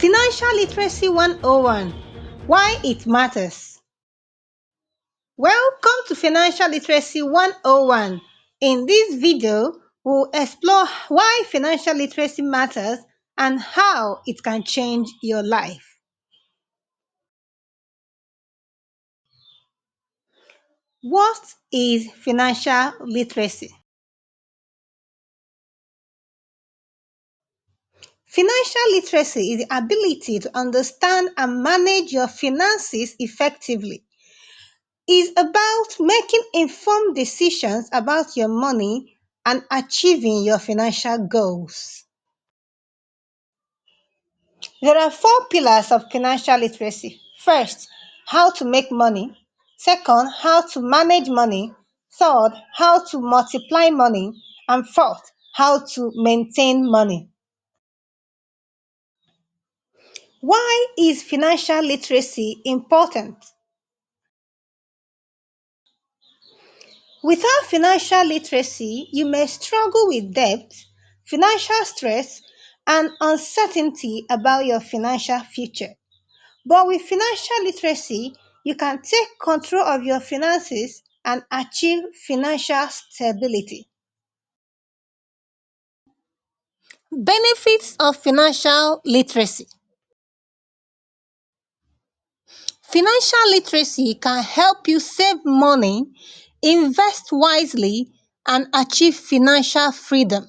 Financial Literacy 101, Why It Matters. Welcome to Financial Literacy 101. In this video, we'll explore why financial literacy matters and how it can change your life. What is financial literacy? Financial literacy is the ability to understand and manage your finances effectively. It's about making informed decisions about your money and achieving your financial goals. There are four pillars of financial literacy. First, how to make money. Second, how to manage money. Third, how to multiply money. And fourth, how to maintain money. Why is financial literacy important? Without financial literacy, you may struggle with debt, financial stress, and uncertainty about your financial future. But with financial literacy, you can take control of your finances and achieve financial stability. Benefits of financial literacy. Financial literacy can help you save money, invest wisely, and achieve financial freedom.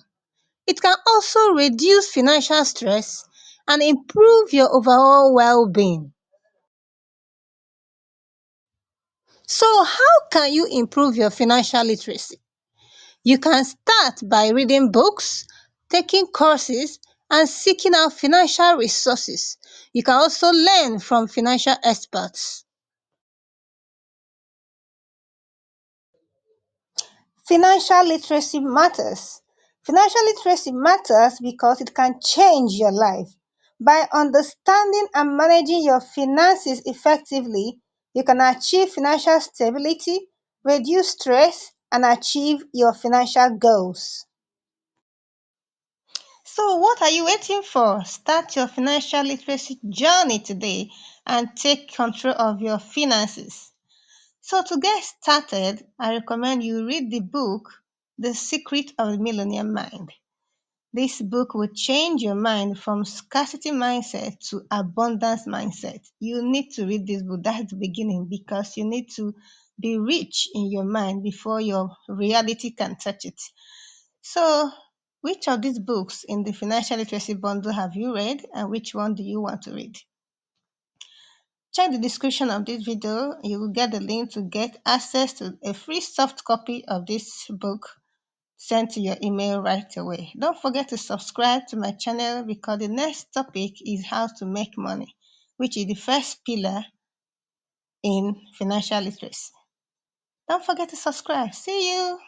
It can also reduce financial stress and improve your overall well-being. So, how can you improve your financial literacy? You can start by reading books, taking courses, and seeking out financial resources. You can also learn from financial experts. Financial literacy matters. Financial literacy matters because it can change your life. By understanding and managing your finances effectively, you can achieve financial stability, reduce stress, and achieve your financial goals. So, what are you waiting for? Start your financial literacy journey today and take control of your finances. So, to get started, I recommend you read the book, The Secret of the Millionaire Mind. This book will change your mind from scarcity mindset to abundance mindset. You need to read this book. That's the beginning because you need to be rich in your mind before your reality can touch it. So, which of these books in the financial literacy bundle have you read and which one do you want to read? Check the description of this video. You will get the link to get access to a free soft copy of this book sent to your email right away. Don't forget to subscribe to my channel because the next topic is how to make money, which is the first pillar in financial literacy. Don't forget to subscribe. See you.